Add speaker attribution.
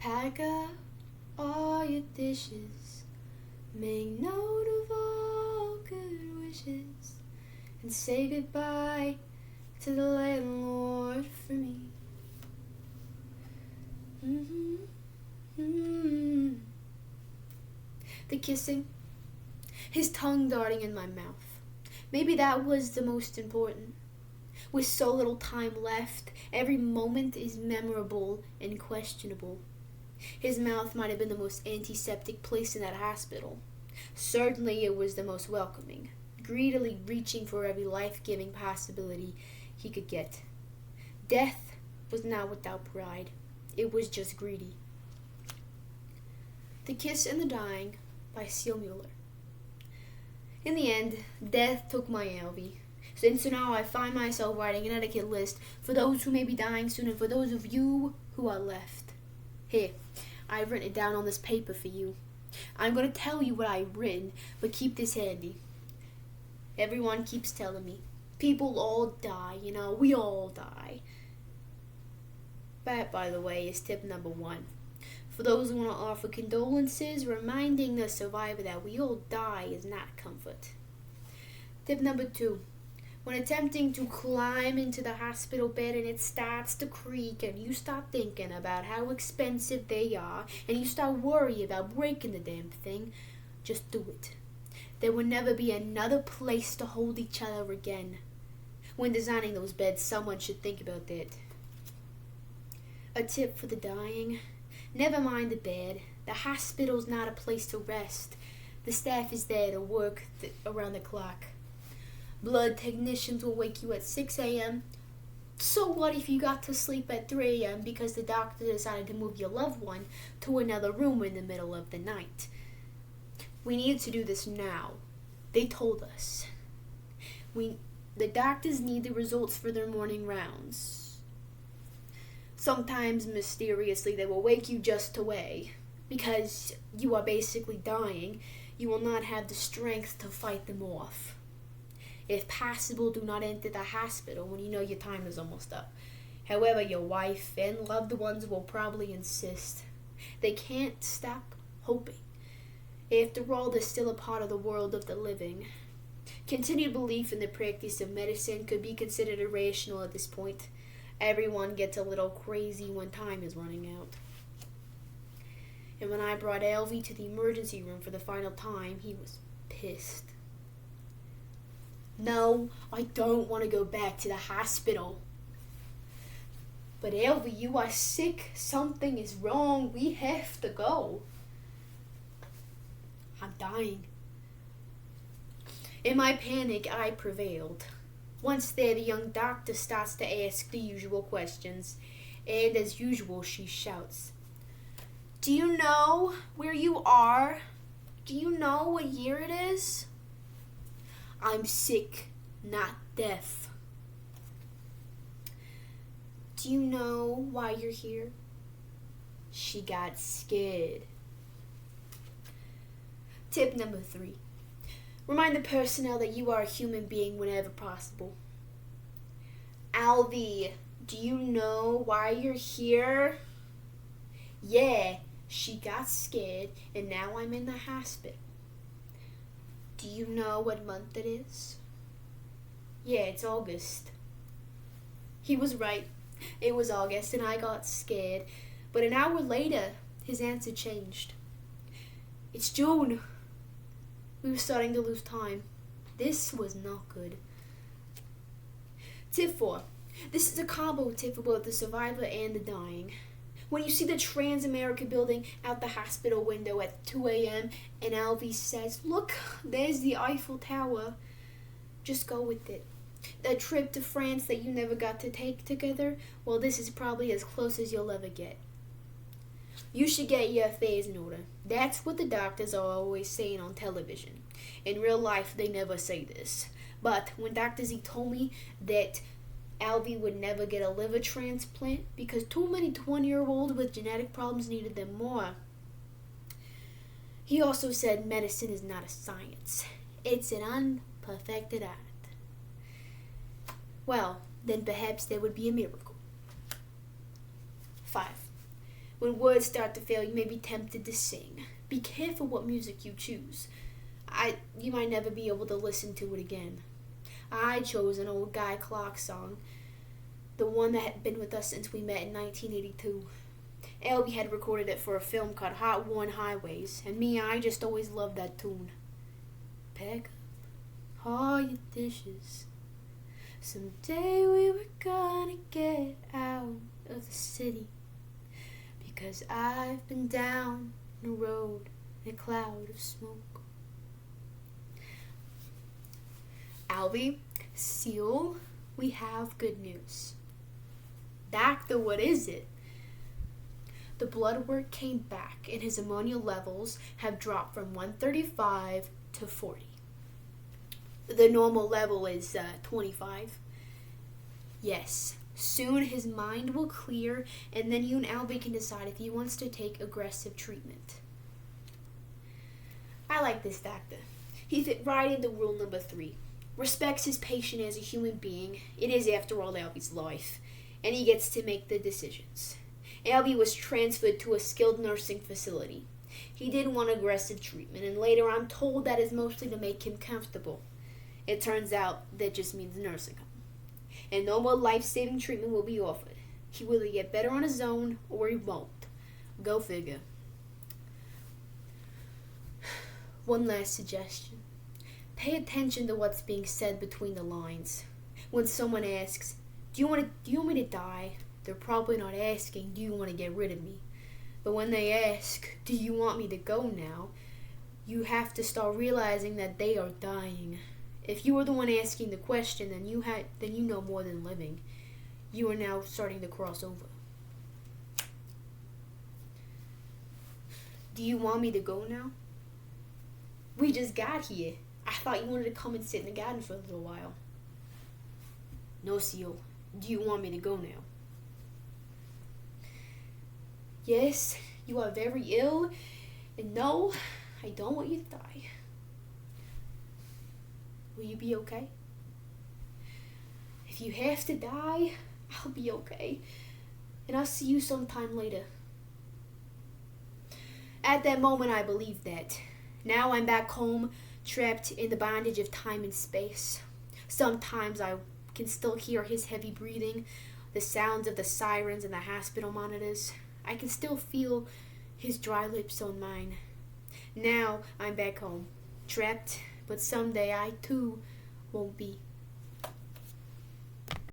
Speaker 1: Pack up all your dishes, make note of all good wishes, and say goodbye to the landlord for me. The kissing, his tongue darting in my mouth. Maybe that was the most important. With so little time left, every moment is memorable and questionable. His mouth might have been the most antiseptic place in that hospital. Certainly it was the most welcoming, greedily reaching for every life-giving possibility he could get. Death was not without pride. It was just greedy. The Kiss and the Dying by Seal Mueller. In the end, death took my Alvy. And so now I find myself writing an etiquette list for those who may be dying soon and for those of you who are left. Here, I've written it down on this paper for you. I'm going to tell you what I've written, but keep this handy. Everyone keeps telling me, people all die, we all die. That, by the way, is tip number 1. For those who want to offer condolences, reminding the survivor that we all die is not comfort. Tip number 2. When attempting to climb into the hospital bed and it starts to creak and you start thinking about how expensive they are and you start worrying about breaking the damn thing, just do it. There will never be another place to hold each other again. When designing those beds, someone should think about that. A tip for the dying: never mind the bed. The hospital's not a place to rest. The staff is there to work around the clock. Blood technicians will wake you at 6 a.m. So what if you got to sleep at 3 a.m. because the doctor decided to move your loved one to another room in the middle of the night? We need to do this now. They told us. The doctors need the results for their morning rounds. Sometimes, mysteriously, they will wake you just away. Because you are basically dying, you will not have the strength to fight them off. If possible, do not enter the hospital when you know your time is almost up. However, your wife and loved ones will probably insist. They can't stop hoping. After all, they're still a part of the world of the living. Continued belief in the practice of medicine could be considered irrational at this point. Everyone gets a little crazy when time is running out. And when I brought Alvy to the emergency room for the final time, he was pissed. No, I don't want to go back to the hospital. But Alvy, you are sick. Something is wrong. We have to go. I'm dying. In my panic, I prevailed. Once there, the young doctor starts to ask the usual questions. And as usual, she shouts, "Do you know where you are? Do you know what year it is?" I'm sick, not deaf. Do you know why you're here? She got scared. Tip number 3. Remind the personnel that you are a human being whenever possible. Alvy, do you know why you're here? Yeah, she got scared and now I'm in the hospital. Do you know what month it is? Yeah, it's August. He was right. It was August and I got scared. But an hour later, his answer changed. It's June. We were starting to lose time. This was not good. Tip 4. This is a combo tip for both the survivor and the dying. When you see the Transamerica building out the hospital window at 2 a.m. and Alvy says, "Look, there's the Eiffel Tower," just go with it. That trip to France that you never got to take together, well, this is probably as close as you'll ever get. You should get your affairs in order. That's what the doctors are always saying on television. In real life, they never say this. But when Dr. Z told me that Alvy would never get a liver transplant because too many 20-year-olds with genetic problems needed them more, he also said medicine is not a science. It's an unperfected art. Well, then perhaps there would be a miracle. 5. When words start to fail, you may be tempted to sing. Be careful what music you choose. You might never be able to listen to it again. I chose an old Guy Clark song, the one that had been with us since we met in 1982. Albie had recorded it for a film called Hot Worn Highways, and I just always loved that tune. Pack up all your dishes. Someday we were gonna get out of the city, because I've been down the road in a cloud of smoke. Albie, Seal, we have good news. Back to what is it? The blood work came back and his ammonia levels have dropped from 135 to 40. The normal level is 25. Yes, soon his mind will clear and then you and Albie can decide if he wants to take aggressive treatment. I like this doctor. He fit right into rule number 3. Respects his patient as a human being. It is, after all, Albie's life, and he gets to make the decisions. Albie was transferred to a skilled nursing facility. He didn't want aggressive treatment, and later I'm told that is mostly to make him comfortable. It turns out that just means nursing home. And no more life-saving treatment will be offered. He will either get better on his own, or he won't. Go figure. One last suggestion. Pay attention to what's being said between the lines. When someone asks, do you want me to die? They're probably not asking, do you want to get rid of me? But when they ask, do you want me to go now? You have to start realizing that they are dying. If you are the one asking the question, then you know more than living. You are now starting to cross over. Do you want me to go now? We just got here. I thought you wanted to come and sit in the garden for a little while. No, Seal. Do you want me to go now? Yes, you are very ill. And no, I don't want you to die. Will you be okay? If you have to die, I'll be okay. And I'll see you sometime later. At that moment, I believed that. Now I'm back home, trapped in the bondage of time and space. Sometimes I can still hear his heavy breathing, the sounds of the sirens and the hospital monitors. I can still feel his dry lips on mine. Now I'm back home, trapped, but someday I too won't be.